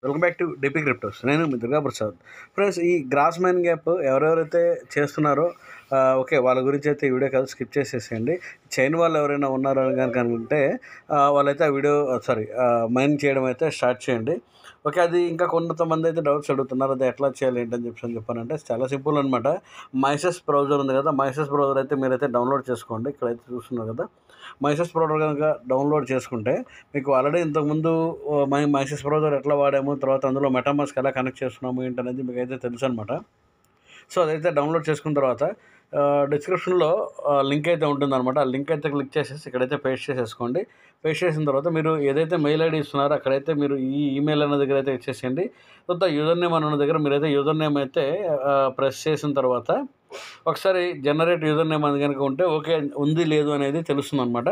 Welcome back to DP cryptos. నేను మీ Durga Prasad. Friends, ఈ gross mine gap ఎవరెవరైతే చేస్తున్నారో ఓకే, వాళ్ళ గురించి అయితే ఈ వీడియో కాదు, స్కిప్ చేసేసేయండి. చైన్ వాళ్ళు ఎవరైనా ఉన్నారో కనుక అనుకుంటే వాళ్ళైతే ఆ వీడియో మైన్ చేయడం అయితే స్టార్ట్ చేయండి. ఓకే, అది ఇంకా కొంతమంది అయితే డౌట్స్ అడుగుతున్నారు, అది ఎట్లా చేయాలి ఏంటని చెప్పానంటే చాలా సింపుల్ అనమాట. మైసెస్ బ్రౌజర్ ఉంది కదా, మైసెస్ బ్రౌజర్ అయితే మీరైతే డౌన్లోడ్ చేసుకోండి. ఇక్కడైతే చూస్తున్నారు కదా, మైసెస్ బ్రౌజర్ కనుక డౌన్లోడ్ చేసుకుంటే మీకు ఆల్రెడీ ఇంతకుముందు మైసెస్ బ్రౌజర్ ఎట్లా వాడాము, తర్వాత అందులో మెటామాస్క్ ఎలా కనెక్ట్ చేస్తున్నాము ఏంటనేది మీకు అయితే తెలుసు అనమాట. సో అదైతే డౌన్లోడ్ చేసుకున్న తర్వాత డిస్క్రిప్షన్లో లింక్ అయితే ఉంటుందన్నమాట. ఆ లింక్ అయితే క్లిక్ చేసేసి ఇక్కడైతే పేస్ట్ చేసేసుకోండి. పేస్ట్ చేసిన తర్వాత మీరు ఏదైతే మెయిల్ ఐడి ఇస్తున్నారో అక్కడైతే మీరు ఈ ఈమెయిల్ అన్న దగ్గర అయితే ఇచ్చేసేయండి. తర్వాత యూజర్ నేమ్ అన్న దగ్గర మీరైతే యూజర్ నేమ్ అయితే ప్రెస్ చేసిన తర్వాత ఒకసారి జనరేట్ యూజర్ నేమ్ అని కనుక ఉంటే ఓకే ఉంది లేదు అనేది తెలుస్తుంది అనమాట.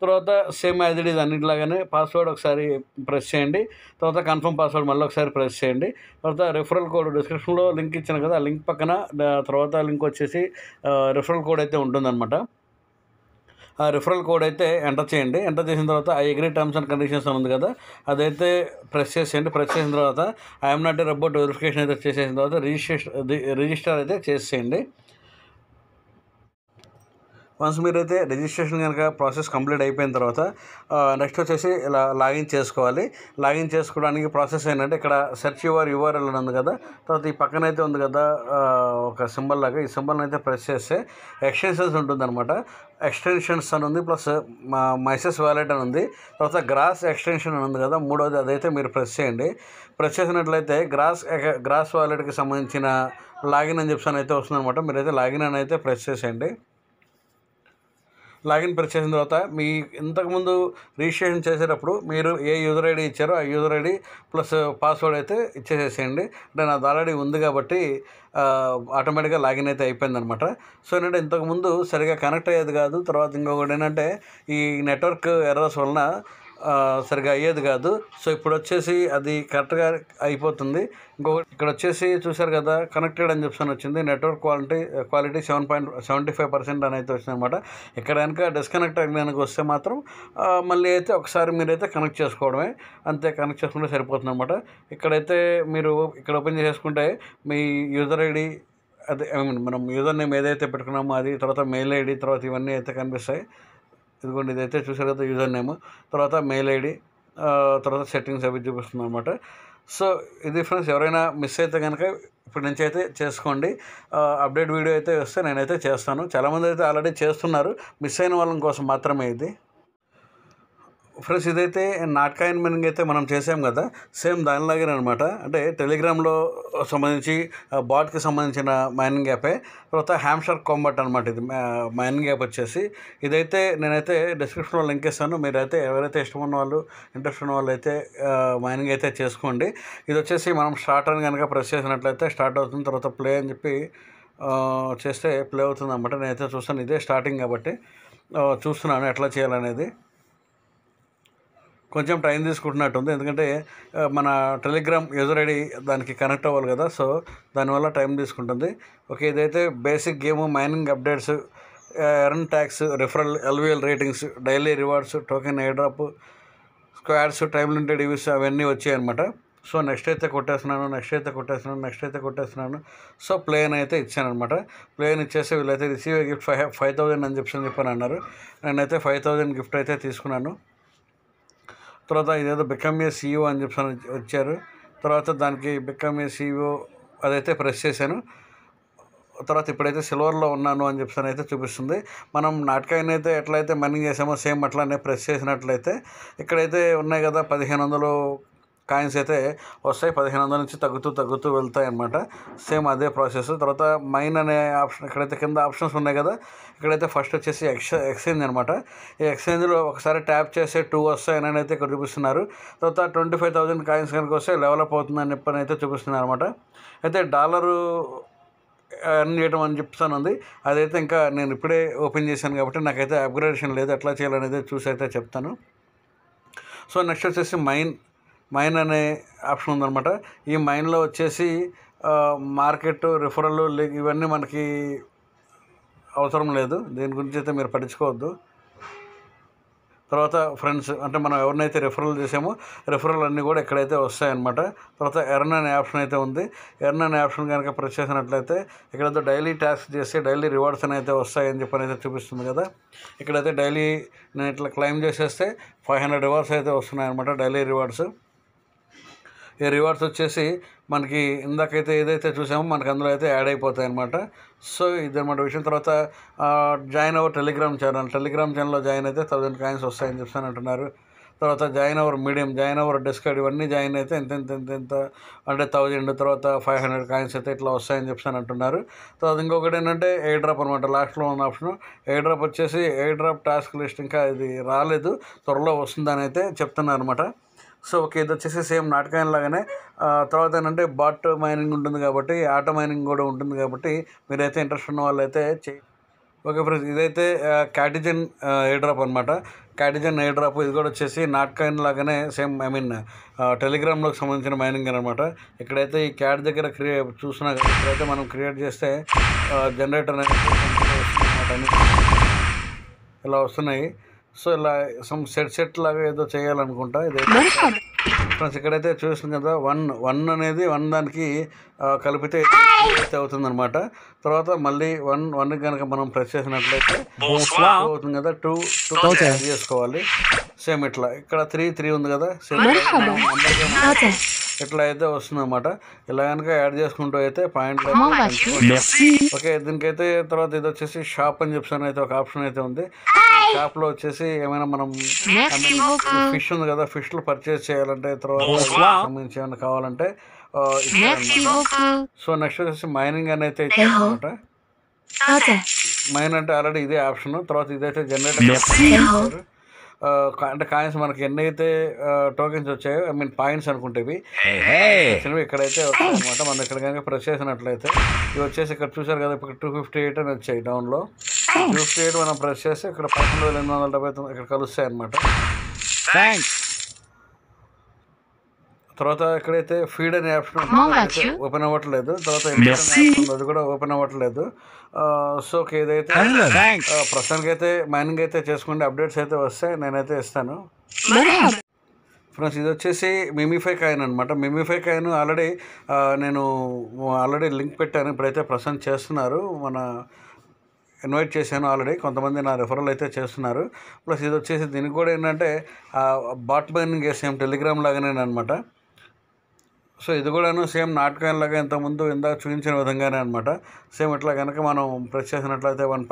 తర్వాత సేమ్ యాజ్ ఇట్ ఈజ్ అన్నింటిలాగానే పాస్వర్డ్ ఒకసారి ప్రెస్ చేయండి. తర్వాత కన్ఫర్మ్ పాస్వర్డ్ మళ్ళీ ఒకసారి ప్రెస్ చేయండి. తర్వాత రిఫరల్ కోడ్ డిస్క్రిప్షన్లో లింక్ ఇచ్చాను కదా, ఆ లింక్ పక్కన తర్వాత లింక్ వచ్చేసి రిఫరల్ కోడ్ అయితే ఉంటుందన్నమాట. ఆ రిఫరల్ కోడ్ అయితే ఎంటర్ చేయండి. ఎంటర్ చేసిన తర్వాత I agree terms and conditions అని ఉంది కదా, అదైతే ప్రెస్ చేసేయండి. ప్రెస్ చేసిన తర్వాత I'm not a robot verification అయితే చేసేసిన తర్వాత రిజిస్టర్ అయితే చేసేయండి. వన్స్ మీరైతే రిజిస్ట్రేషన్ కనుక ప్రాసెస్ కంప్లీట్ అయిపోయిన తర్వాత నెక్స్ట్ వచ్చేసి ఇలా లాగిన్ చేసుకోవాలి. లాగిన్ చేసుకోవడానికి ప్రాసెస్ ఏంటంటే ఇక్కడ సెర్చ్ యువర్ యూఆర్ఎల్ అని ఉంది కదా, తర్వాత ఈ పక్కన అయితే ఉంది కదా ఒక సింబల్ లాగా, ఈ సింబల్ని అయితే ప్రెస్ చేస్తే ఎక్స్టెన్షన్స్ ఉంటుందన్నమాట. ఎక్స్టెన్షన్స్ అని ఉంది, ప్లస్ మైసెస్ వ్యాలెట్ అని ఉంది, తర్వాత గ్రాస్ ఎక్స్టెన్షన్ అని ఉంది కదా మూడోది, అదైతే మీరు ప్రెస్ చేయండి. ప్రెస్ చేసినట్లయితే గ్రాస్ వ్యాలెట్కి సంబంధించిన లాగిన్ అని చెప్పి అయితే వస్తుందన్నమాట. మీరైతే లాగిన్ అని అయితే ప్రెస్ చేసేయండి. లాగిన్ ప్రెస్ చేసిన తర్వాత మీ ఇంతకుముందు రిజిస్ట్రేషన్ చేసేటప్పుడు మీరు ఏ యూజర్ ఐడి ఇచ్చారో ఆ యూజర్ ఐడి ప్లస్ పాస్వర్డ్ అయితే ఇచ్చేసేసేయండి. అంటే నాది ఆల్రెడీ ఉంది కాబట్టి ఆటోమేటిక్గా లాగిన్ అయితే అయిపోయిందనమాట. సో ఏంటంటే ఇంతకుముందు సరిగా కనెక్ట్ అయ్యేది కాదు. తర్వాత ఇంకొకటి ఏంటంటే ఈ నెట్వర్క్ ఎర్రర్స్ వలన సరిగా అయ్యేది కాదు. సో ఇప్పుడు వచ్చేసి అది కరెక్ట్గా అయిపోతుంది. ఇంకొకటి ఇక్కడ వచ్చేసి చూసారు కదా, కనెక్టెడ్ అని చెప్పి వచ్చింది. నెట్వర్క్ క్వాలిటీ 7.75% అని అయితే వచ్చింది అనమాట. ఇక్కడ కనుక డిస్కనెక్ట్ అయినానికి వస్తే మాత్రం మళ్ళీ అయితే ఒకసారి మీరైతే కనెక్ట్ చేసుకోవడమే, అంతే. కనెక్ట్ చేసుకుంటే సరిపోతుంది అనమాట. ఇక్కడైతే మీరు ఇక్కడ ఓపెన్ చేసుకుంటే మీ యూజర్ ఐడి, అదే మనం యూజర్ నేమ్ ఏదైతే పెట్టుకున్నామో అది, తర్వాత మెయిల్ ఐడి, తర్వాత ఇవన్నీ అయితే కనిపిస్తాయి. ఇదిగోండి, ఇదైతే చూసారు కదా యూజర్ నేమ్, తర్వాత మెయిల్ ఐడి, తర్వాత సెట్టింగ్స్ అవి చూపిస్తుంది అనమాట. సో ఇది ఫ్రెండ్స్, ఎవరైనా మిస్ అయితే కనుక ఇప్పటి నుంచి అయితే చేసుకోండి. అప్డేట్ వీడియో అయితే వస్తే నేనైతే చేస్తాను. చాలామంది అయితే ఆల్రెడీ చేస్తున్నారు, మిస్ అయిన వాళ్ళ కోసం మాత్రమే ఇది. ఫ్రెండ్స్, ఇదైతే నాట్కాయిన్ మైనింగ్ అయితే మనం చేసాం కదా, సేమ్ దానిలాగే అనమాట. అంటే టెలిగ్రామ్లో సంబంధించి బాట్కి సంబంధించిన మైనింగ్ యాపే. తర్వాత హ్యామ్స్టర్ కాంబాట్ అనమాట ఇది మైనింగ్ యాప్ వచ్చేసి. ఇదైతే నేనైతే డిస్క్రిప్షన్లో లింక్ ఇస్తాను. మీరైతే ఎవరైతే ఇష్టమున్న వాళ్ళు, ఇంట్రెస్ట్ ఉన్న వాళ్ళు అయితే మైనింగ్ అయితే చేసుకోండి. ఇది వచ్చేసి మనం స్టార్ట్ అని కనుక ప్రెస్ చేసినట్లయితే స్టార్ట్ అవుతుంది. తర్వాత ప్లే అని చెప్పి చేస్తే ప్లే అవుతుంది అనమాట. నేనైతే చూస్తాను, ఇదే స్టార్టింగ్ కాబట్టి చూస్తున్నాను ఎట్లా చేయాలనేది. కొంచెం టైం తీసుకుంటున్నట్టుంది, ఎందుకంటే మన టెలిగ్రామ్ యూజర్ ఐడి దానికి కనెక్ట్ అవ్వాలి కదా, సో దానివల్ల టైం తీసుకుంటుంది. ఓకే, ఇదైతే basic game, mining updates, earn tax, referral, LVL ratings, daily rewards, token air drop, squads, time limited events అవన్నీ వచ్చాయి అనమాట. సో నెక్స్ట్ అయితే కొట్టేస్తున్నాను. సో ప్లేన్ అయితే ఇచ్చాను అనమాట. ప్లేన్ ఇచ్చేసి వీళ్ళైతే రిసీవ్ గిఫ్ట్ 5,000 అని చెప్పని అన్నారు. నేనైతే 5,000 గిఫ్ట్ అయితే తీసుకున్నాను. తర్వాత ఇదేదో బికమ్ ఏ సీఈఓ అని చెప్పి వచ్చారు. తర్వాత దానికి బికమ్ ఏ సీఈఓ అదైతే ప్రెస్ చేశాను. తర్వాత ఇప్పుడైతే సిల్వర్లో ఉన్నాను అని చెప్పి అయితే చూపిస్తుంది. మనం నాటకాయిన్ అయితే ఎట్లయితే మైనింగ్ చేసామో సేమ్ అట్లానే ప్రెస్ చేసినట్లయితే ఇక్కడైతే ఉన్నాయి కదా 1,500 కాయిన్స్ అయితే వస్తాయి. 1,500 నుంచి తగ్గుతూ వెళ్తాయి అన్నమాట. సేమ్ అదే ప్రాసెస్. తర్వాత మైన్ అనే ఆప్షన్, ఇక్కడైతే కింద ఆప్షన్స్ ఉన్నాయి కదా, ఇక్కడైతే ఫస్ట్ వచ్చేసి ఎక్స్చేంజ్ అనమాట. ఈ ఎక్స్చేంజ్లో ఒకసారి ట్యాప్ చేస్తే 2 వస్తాయని అయితే ఇక్కడ చూపిస్తున్నారు. తర్వాత 25,000 కాయిన్స్ కనుక వస్తే డెవలప్ అవుతుందని చెప్పని అయితే చూపిస్తున్నారు అనమాట. అయితే డాలరు ఎర్న్ చేయడం అని చెప్తానుంది. అదైతే ఇంకా నేను ఇప్పుడే ఓపెన్ చేశాను కాబట్టి నాకైతే అప్గ్రేడేషన్ లేదు, ఎట్లా చేయాలనేది చూసి అయితే చెప్తాను. సో నెక్స్ట్ వచ్చేసి మైన్ అనే ఆప్షన్ ఉందన్నమాట. ఈ మైన్లో వచ్చేసి మార్కెట్, రిఫరల్, ఇవన్నీ మనకి అవసరం లేదు, దీని గురించి అయితే మీరు పట్టించుకోవద్దు. తర్వాత ఫ్రెండ్స్ అంటే మనం ఎవరినైతే రెఫరల్ చేసామో రెఫరల్ అన్నీ కూడా ఇక్కడైతే వస్తాయన్నమాట. తర్వాత ఎర్న్ అనే ఆప్షన్ అయితే ఉంది. ఎర్న్ అనే ఆప్షన్ కనుక ప్రెస్ చేసినట్లయితే ఇక్కడైతే డైలీ టాస్క్ చేస్తే డైలీ రివార్డ్స్ అని అయితే వస్తాయని చెప్పని అయితే చూపిస్తుంది కదా. ఇక్కడైతే డైలీ నేను ఇట్లా క్లెయిమ్ చేసేస్తే 500 రివార్డ్స్ అయితే వస్తున్నాయి అనమాట, డైలీ రివార్డ్స్. ఈ రివార్డ్స్ వచ్చేసి మనకి ఇందాకైతే ఏదైతే చూసామో మనకు అందులో అయితే యాడ్ అయిపోతాయి అనమాట. సో ఇదన్నమాట విషయం. తర్వాత జాయిన్ అవర్ టెలిగ్రామ్ ఛానల్లో జాయిన్ అయితే 1000 కాయిన్స్ వస్తాయని చెప్తాను అంటున్నారు. తర్వాత join hour medium, join hour discount ఇవన్నీ జాయిన్ అయితే ఎంత అంటే 1000, తర్వాత 500 కాయిన్స్ అయితే ఇట్లా వస్తాయని చెప్తాను అంటున్నారు. తర్వాత ఇంకొకటి ఏంటంటే ఎయిర్ డ్రాప్ అనమాట, లాస్ట్లో ఉన్న ఆప్షన్. ఎయిర్ డ్రాప్ వచ్చేసి ఎయిర్ డ్రాప్ టాస్క్ లిస్ట్ ఇంకా ఇది రాలేదు, త్వరలో వస్తుందని అయితే చెప్తున్నారు అనమాట. సో ఓకే, ఇది వచ్చేసి సేమ్ నాటకాయన్ లాగానే. తర్వాత ఏంటంటే బాట్ మైనింగ్ ఉంటుంది కాబట్టి ఆటో మైనింగ్ కూడా ఉంటుంది కాబట్టి మీరైతే ఇంట్రెస్ట్ ఉన్న వాళ్ళు అయితే ఓకే ఫ్రెండ్స్, ఇదైతే క్యాటిజన్ ఎయిర్ డ్రాప్ అనమాట. క్యాటిజన్ ఎయిర్ డ్రాప్ ఇది కూడా వచ్చేసి నాట్కాయిన్ లాగానే సేమ్ టెలిగ్రామ్లోకి సంబంధించిన మైనింగ్ అనమాట. ఇక్కడైతే ఈ క్యాట్ దగ్గర చూసినా కదా, ఇక్కడైతే మనం క్రియేట్ చేస్తే జనరేటర్ అనేది ఇలా వస్తున్నాయి. సో ఇలా సమ్ సెట్ లాగా ఏదో చేయాలనుకుంటా. ఇదైతే ఫ్రెండ్స్ ఇక్కడైతే చూస్తుంది కదా, వన్ అనేది దానికి కలిపితే అవుతుందన్నమాట. తర్వాత మళ్ళీ వన్ కనుక మనం ప్రెస్ చేసినట్లయితే అవుతుంది కదా, 2 యాడ్ చేసుకోవాలి. సేమ్ ఇట్లా ఇక్కడ 3 ఉంది కదా, సేమ్ ఇట్లా అయితే వస్తుందన్నమాట. ఇలా కనుక యాడ్ చేసుకుంటూ అయితే పాయింట్లు ఓకే. దీనికైతే తర్వాత ఇది వచ్చేసి షాప్ అని చెప్పాను అయితే ఒక ఆప్షన్ అయితే ఉంది. షాప్లో వచ్చేసి ఏమైనా మనం ఫిష్ ఉంది కదా, ఫిష్లు పర్చేస్ చేయాలంటే తర్వాత సంబంధించి ఏమైనా కావాలంటే సో నెక్స్ట్ వచ్చేసి మైనింగ్ అని అయితే ఇచ్చారనమాట. మైన్ అంటే ఆల్రెడీ ఇదే ఆప్షన్. తర్వాత ఇదైతే జనరేటర్ అంటే కాయిన్స్ మనకి ఎన్నైతే టోకెన్స్ వచ్చాయో పాయింట్స్ అనుకుంటేవి ఇక్కడైతే వస్తాయి అనమాట. మనం ఇక్కడ కనుక ప్రెస్ చేసినట్లయితే ఇవి వచ్చేసి ఇక్కడ చూసారు కదా, ఇప్పుడు 258 అని వచ్చాయి డౌన్లో. 258 మనం ప్రెస్ చేస్తే ఇక్కడ 11,879 ఇక్కడ కలుస్తాయి అనమాట. తర్వాత ఎక్కడైతే ఫీడ్ అనే ఆప్షన్ ఓపెన్ అవ్వట్లేదు, తర్వాత అది కూడా ఓపెన్ అవ్వట్లేదు. సో ఏదైతే ప్రస్తుతానికి అయితే మైనింగ్ అయితే చేసుకుంటే అప్డేట్స్ అయితే వస్తాయి, నేనైతే ఇస్తాను. ఫ్రెండ్స్ ఇది వచ్చేసి మిమిఫై కాయిన్ అనమాట. మిమిఫై కాయిన్ నేను ఆల్రెడీ లింక్ పెట్టాను, ఇప్పుడైతే ప్రసెంట్ చేస్తున్నారు. ఇన్వైట్ చేశాను ఆల్రెడీ, కొంతమంది నా రెఫరల్ అయితే చేస్తున్నారు. ప్లస్ ఇది వచ్చేసి దీనికి కూడా ఏంటంటే బాట్ మైనింగ్ సేమ్ టెలిగ్రామ్ లాగానే అనమాట. సో ఇది కూడాను సేమ్ నాటకాయన్ లాగా ఇంతకుముందు ఇందాక చూపించిన విధంగానే అనమాట. సేమ్ ఇట్లా కనుక మనం ప్రెస్ చేసినట్లయితే 1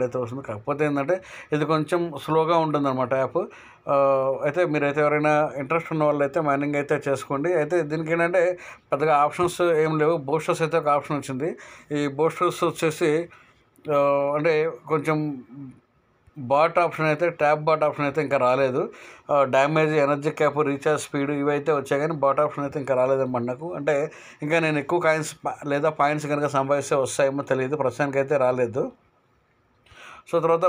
అయితే వస్తుంది. కాకపోతే ఏంటంటే ఇది కొంచెం స్లోగా ఉంటుందన్నమాట యాప్. అయితే మీరైతే ఎవరైనా ఇంట్రెస్ట్ ఉన్న వాళ్ళు అయితే మైనింగ్ అయితే చేసుకోండి. అయితే దీనికి ఏంటంటే పెద్దగా ఆప్షన్స్ ఏం లేవు. బూస్టర్స్ అయితే ఒక ఆప్షన్ వచ్చింది. ఈ బూస్టర్స్ వచ్చేసి అంటే కొంచెం బాట్ ఆప్షన్ అయితే ట్యాప్ బాట్ ఆప్షన్ అయితే ఇంకా రాలేదు. Damage, energy cap, recharge speed ఇవి అయితే వచ్చాయి కానీ బాట్ ఆప్షన్ అయితే ఇంకా రాలేదన్నమాట నాకు. అంటే ఇంకా నేను ఎక్కువ కాయిన్స్ లేదా పాయింట్స్ కనుక సంపాదిస్తే వస్తాయేమో తెలియదు, ప్రస్తుతానికి అయితే రాలేదు. సో తర్వాత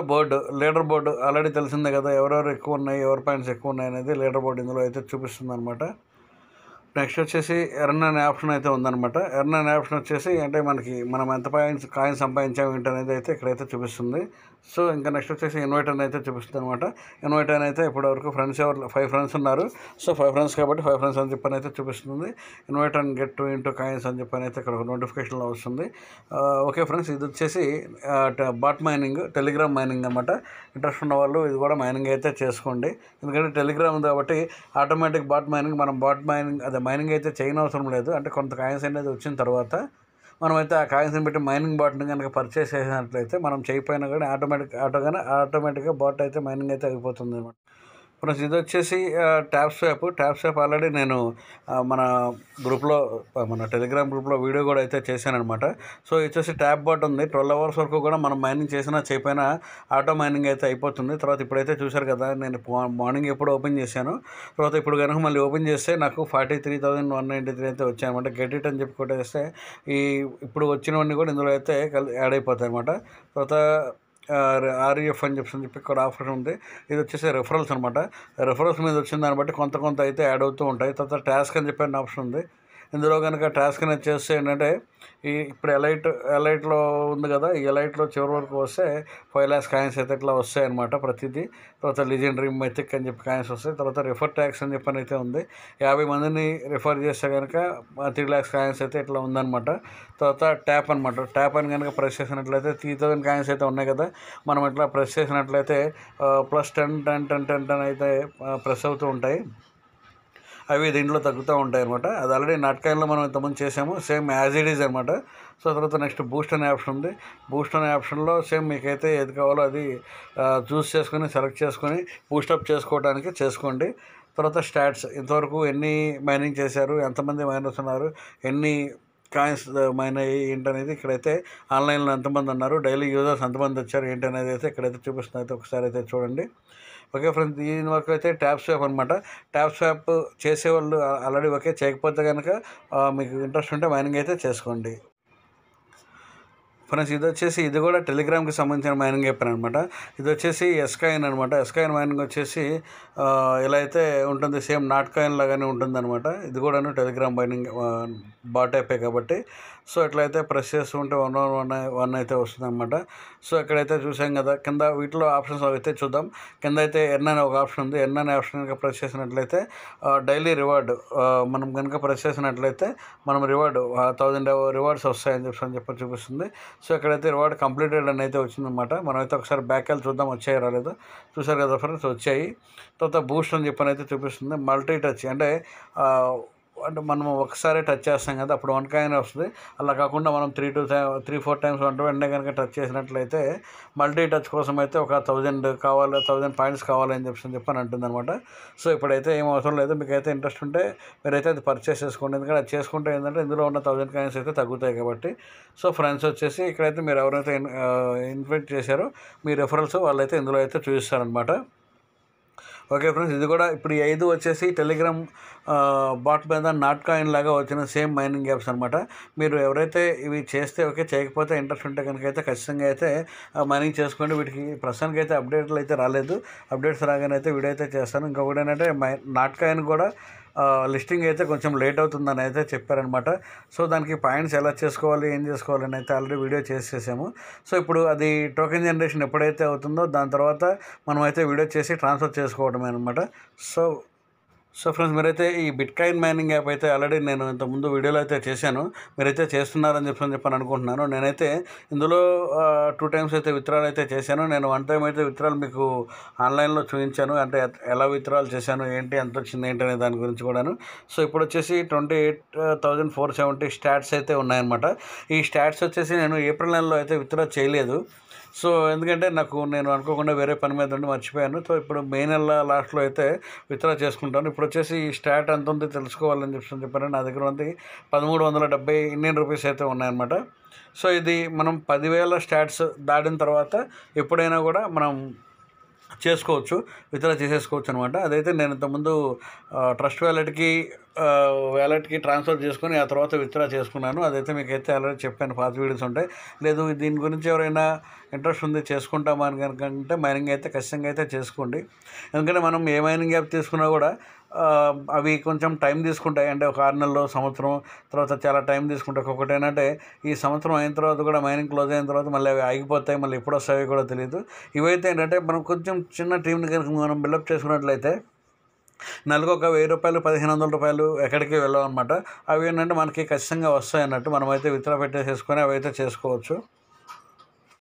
లీడర్ బోర్డు ఆల్రెడీ తెలిసిందే కదా, ఎవరెవరు ఎక్కువ ఉన్నాయి, ఎవరి పాయింట్స్ ఎక్కువ ఉన్నాయి అనేది లీడర్ బోర్డు ఇందులో అయితే చూపిస్తుంది అనమాట. నెక్స్ట్ వచ్చేసి ఎర్న్ అనే ఆప్షన్ అయితే ఉందన్నమాట. ఎర్న్ అనే ఆప్షన్ వచ్చేసి అంటే మనం ఎంత కాయిన్ సంపాదించాము ఏంటనేది అయితే ఇక్కడైతే చూపిస్తుంది. సో ఇంకా నెక్స్ట్ వచ్చేసి ఇన్వైట్ అని అయితే చూపిస్తుంది అనమాట. ఇన్వైట్ అని అయితే ఇప్పటివరకు ఫ్రెండ్స్ 5 ఫ్రెండ్స్ ఉన్నారు. సో 5 ఫ్రెండ్స్ కాబట్టి 5 ఫ్రెండ్స్ అని చెప్పని అయితే చూపిస్తుంది. Invite and get 2 into coins అని చెప్పని అయితే ఇక్కడ ఒక నోటిఫికేషన్లో వస్తుంది. ఓకే ఫ్రెండ్స్, ఇది వచ్చేసి బాట్ మైనింగ్, టెలిగ్రామ్ మైనింగ్ అనమాట. ఇంట్రెస్ట్ ఉన్న వాళ్ళు ఇది కూడా మైనింగ్ అయితే చేసుకోండి. ఎందుకంటే టెలిగ్రామ్ కాబట్టి ఆటోమేటిక్ బాట్ మైనింగ్, మనం బాట్ మైనింగ్ అయితే చేయనవసరం లేదు. అంటే కొంత కాయిన్స్ అనేది వచ్చిన తర్వాత మనమైతే ఆ కాయిన్స్ని పెట్టి మైనింగ్ బాట్ని కనుక పర్చేస్ చేసినట్లయితే మనం చేయకపోయినా కానీ ఆటోమేటిక్గా బాట్ అయితే మైనింగ్ అయితే అయిపోతుంది అనమాట. ఫ్రెండ్స్ ఇది వచ్చేసి ట్యాప్ స్వాప్ ఆల్రెడీ నేను మన గ్రూప్లో, మన టెలిగ్రామ్ గ్రూప్లో వీడియో కూడా అయితే చేశానమాట. సో ఇది వచ్చేసి ట్యాప్ బాట్ ఉంది. 12 hours వరకు కూడా మనం మైనింగ్ చేసినా చేయకపోయినా ఆటో మైనింగ్ అయితే అయిపోతుంది. తర్వాత ఇప్పుడైతే చూశారు కదా, నేను మార్నింగ్ ఎప్పుడు ఓపెన్ చేశాను. తర్వాత ఇప్పుడు కనుక మళ్ళీ ఓపెన్ చేస్తే నాకు 43,193 అయితే వచ్చాయన్నమాట. గెట్ ఇట్ అని చెప్పి కొట్టేస్తే ఇప్పుడు వచ్చినవన్నీ కూడా ఇందులో అయితే యాడ్ అయిపోతాయి అనమాట. తర్వాత REF అని చెప్పి ఇక్కడ ఆఫర్ ఉంది. ఇది వచ్చేసి రెఫరల్స్ అనమాట. రెఫరల్స్ మీద వచ్చిన దాన్ని బట్టి కొంత అయితే యాడ్ అవుతూ ఉంటాయి. తర్వాత టాస్క్ అని చెప్పి ఆప్షన్ ఉంది. ఇందులో కనుక టాస్క్ అనేది చేస్తే ఏంటంటే ఇప్పుడు ఎలైట్లో ఉంది కదా, ఈ ఎలైట్లో చివరి వరకు వస్తే 5 lakhs కాయిన్స్ అయితే ఇట్లా వస్తాయి అనమాట ప్రతిదీ. తర్వాత లిజెండరీ మెథిక్ అని చెప్పి కాయిన్స్ వస్తాయి. తర్వాత రిఫర్ ట్యాక్స్ అని చెప్పని అయితే ఉంది, 50 మందిని రిఫర్ చేస్తే కనుక 3 lakhs కాయిన్స్ అయితే ఇట్లా ఉందన్నమాట. తర్వాత ట్యాప్ అనమాట, ట్యాప్ అని కనుక ప్రెస్ చేసినట్లయితే 3000 కాయిన్స్ అయితే ఉన్నాయి కదా, మనం ఇట్లా ప్రెస్ చేసినట్లయితే +10 అయితే ప్రెస్ అవుతూ ఉంటాయి. అవి దీంట్లో తగ్గుతూ ఉంటాయి అనమాట. అది ఆల్రెడీ నాటకాయంలో మనం ఇంతకుముందు చేసాము, సేమ్ యాజ్ ఇట్ ఈజ్ అనమాట. సో తర్వాత నెక్స్ట్ బూస్ట్ అనే ఆప్షన్ ఉంది. బూస్ట్ అనే ఆప్షన్లో సేమ్ మీకైతే ఏది కావాలో అది చూస్ చేసుకొని సెలెక్ట్ చేసుకొని బూస్టప్ చేసుకోవడానికి చేసుకోండి. తర్వాత స్టాట్స్, ఇంతవరకు ఎన్ని మైనింగ్ చేశారు, ఎంతమంది మైనర్స్ ఉన్నారు, ఎన్ని కాయిన్స్ మైన్ అయ్యి ఏంటనేది ఇక్కడైతే ఆన్లైన్లో ఎంతమంది ఉన్నారు, డైలీ యూజర్స్ ఎంతమంది వచ్చారు ఏంటనేది అయితే ఇక్కడైతే చూపిస్తుంది. అయితే ఒకసారి అయితే చూడండి. ఓకే ఫ్రెండ్స్, దీని వరకు అయితే ట్యాప్ స్వాప్ అనమాట. ట్యాప్ స్వాప్ చేసేవాళ్ళు ఆల్రెడీ ఓకే, చేయకపోతే కనుక మీకు ఇంట్రెస్ట్ ఉంటే మైనింగ్ అయితే చేసుకోండి. ఫ్రెండ్స్ ఇది కూడా టెలిగ్రామ్కి సంబంధించిన మైనింగ్ యాప్ అనమాట. ఇది వచ్చేసి ఎస్కాయిన్ అనమాట. ఎస్కాయిన్ మైనింగ్ వచ్చేసి ఇలా అయితే ఉంటుంది, సేమ్ నాట్కాయిన్ లాగానే ఉంటుంది అనమాట. ఇది కూడాను టెలిగ్రామ్ మైనింగ్ బాట్ యాపే కాబట్టి. సో ఇట్లయితే ప్రెస్ చేస్తూ ఉంటే 1 అయితే వస్తుంది అనమాట. సో ఇక్కడైతే చూసాం కదా, కింద వీటిలో ఆప్షన్స్ అయితే చూద్దాం. కింద అయితే ఎర్న్ అనే ఒక ఆప్షన్ ఉంది. ఎర్న్ అనే ఆప్షన్ కనుక ప్రెస్ చేసినట్లయితే డైలీ రివార్డ్ మనం కనుక ప్రెస్ చేసినట్లయితే మనం 1000 రివార్డ్స్ వస్తాయని చెప్పి చూపిస్తుంది. సో ఇక్కడైతే రివార్డ్ కంప్లీటెడ్ అని అయితే వచ్చిందనమాట. మనమైతే ఒకసారి బ్యాక్ వెళ్ళి చూద్దాం వచ్చాయి రాలేదు. చూసారు కదా ఫ్రెండ్స్, వచ్చాయి. తర్వాత బూస్ట్ అని చెప్పని అయితే చూపిస్తుంది. మల్టీ టచ్ అంటే మనం ఒకసారి టచ్ చేస్తాం కదా, అప్పుడు 1 కాయిన్ వస్తుంది. అలా కాకుండా మనం 3-4 టైమ్స్ వెంటనే కనుక టచ్ చేసినట్లయితే మల్టీ టచ్ కోసం అయితే ఒక 1000 పాయింట్స్ కావాలని చెప్పని అంటుంది అనమాట. సో ఇప్పుడైతే ఏం అవసరం లేదు, మీకైతే ఇంట్రెస్ట్ ఉంటే మీరైతే అది పర్చేస్ చేసుకోండి. ఎందుకంటే అది చేసుకుంటే ఏంటంటే ఇందులో ఉన్న 1000 కాయిన్స్ అయితే తగ్గుతాయి కాబట్టి. సో ఫ్రెండ్స్ వచ్చేసి ఇక్కడైతే మీరు ఎవరైతే ఇన్వైట్ చేశారో మీ రెఫరల్స్ వాళ్ళైతే ఇందులో అయితే చూపిస్తారనమాట. ఓకే ఫ్రెండ్స్, ఇది కూడా ఇప్పుడు ఈ 5 వచ్చేసి టెలిగ్రామ్ బాట్ మీద నాట్కాయిన్ లాగా వచ్చిన సేమ్ మైనింగ్ యాప్స్ అనమాట. మీరు ఎవరైతే ఇవి చేస్తే ఓకే, చేయకపోతే ఇంట్రెస్ట్ ఉంటే కనుక అయితే ఖచ్చితంగా అయితే మైనింగ్ చేసుకోండి. వీటికి ప్రస్తుతానికి అయితే అప్డేట్లు అయితే రాలేదు. అప్డేట్స్ రాగానే అయితే వీడియో అయితే చేస్తాను. ఇంకొకటి ఏంటంటే నాట్కాయిన్ కూడా లిస్టింగ్ అయితే కొంచెం లేట్ అవుతుందని అయితే చెప్పారనమాట. సో దానికి పాయింట్స్ ఎలా చేసుకోవాలి, ఏం చేసుకోవాలని అయితే ఆల్రెడీ వీడియో చేసేసాము. సో ఇప్పుడు అది టోకెన్ జనరేషన్ ఎప్పుడైతే అవుతుందో దాని తర్వాత మనం అయితే వీడియో చేసి ట్రాన్స్ఫర్ చేసుకోవడమే అనమాట. సో ఫ్రెండ్స్, మీరైతే ఈ బిట్కాయిన్ మైనింగ్ యాప్ అయితే ఆల్రెడీ నేను ఇంతకుముందు వీడియోలో అయితే చేశాను. మీరైతే చేస్తున్నారని చెప్పని అనుకుంటున్నాను. నేనైతే ఇందులో 2 times అయితే విత్డ్రాల్ అయితే చేశాను. నేను 1 time అయితే విత్డ్రాల్ మీకు ఆన్లైన్లో చూపించాను, అంటే ఎలా విత్డ్రాల్ చేశాను, ఏంటి ఎంత వచ్చింది ఏంటి అనే దాని గురించి కూడాను. సో ఇప్పుడు వచ్చేసి 28,470 స్టాట్స్ అయితే ఉన్నాయన్నమాట. ఈ స్టాట్స్ వచ్చేసి నేను ఏప్రిల్ నెలలో అయితే విత్డ్రా చేయలేదు. సో ఎందుకంటే నేను అనుకోకుండా వేరే పని మీద ఉండి మర్చిపోయాను. సో ఇప్పుడు మే నెల లాస్ట్లో అయితే విత్డ్రా చేసుకుంటాను. ఇప్పుడు వచ్చేసి ఈ స్టాట్ ఎంత ఉంది తెలుసుకోవాలని చెప్పాను. నా దగ్గర ఉంది 1370 ఇండియన్ రూపీస్ అయితే ఉన్నాయన్నమాట. సో ఇది మనం 10,000 స్టాట్స్ దాటిన తర్వాత ఎప్పుడైనా కూడా మనం చేసుకోవచ్చు, విత్డ్రా చేసేసుకోవచ్చు అనమాట. అదైతే నేను ఇంతకుముందు ట్రస్ట్ వ్యాలెట్కి ట్రాన్స్ఫర్ చేసుకొని ఆ తర్వాత విత్డ్రా చేసుకున్నాను. అదైతే మీకైతే ఆల్రెడీ చెప్పాను, పాత వీడియోస్ ఉంటాయి. లేదు దీని గురించి ఎవరైనా ఇంట్రెస్ట్ ఉంది చేసుకుంటామని కనుకంటే మైనింగ్ అయితే ఖచ్చితంగా అయితే చేసుకోండి. ఎందుకంటే మనం ఏ మైనింగ్ యాప్ తీసుకున్నా కూడా అవి కొంచెం టైం తీసుకుంటాయి. అంటే ఒక 6 నెలలు, సంవత్సరం తర్వాత చాలా టైం తీసుకుంటాయి. ఒక్కొక్కటి ఏంటంటే ఈ సంవత్సరం అయిన తర్వాత కూడా మైనింగ్ క్లోజ్ అయిన తర్వాత మళ్ళీ అవి ఆగిపోతాయి, మళ్ళీ ఎప్పుడు వస్తాయో కూడా తెలియదు. ఇవైతే ఏంటంటే మనం కొంచెం చిన్న టీంని కనుక మనం బిల్డప్ చేసుకున్నట్లయితే నెలకు ఒక 1000 రూపాయలు, 1500 రూపాయలు ఎక్కడికి వెళ్ళాం అనమాట. అవి ఏంటంటే మనకి ఖచ్చితంగా వస్తాయి అన్నట్టు. మనమైతే విత్డ్రా పెట్టేసేసుకొని అవి అయితే చేసుకోవచ్చు.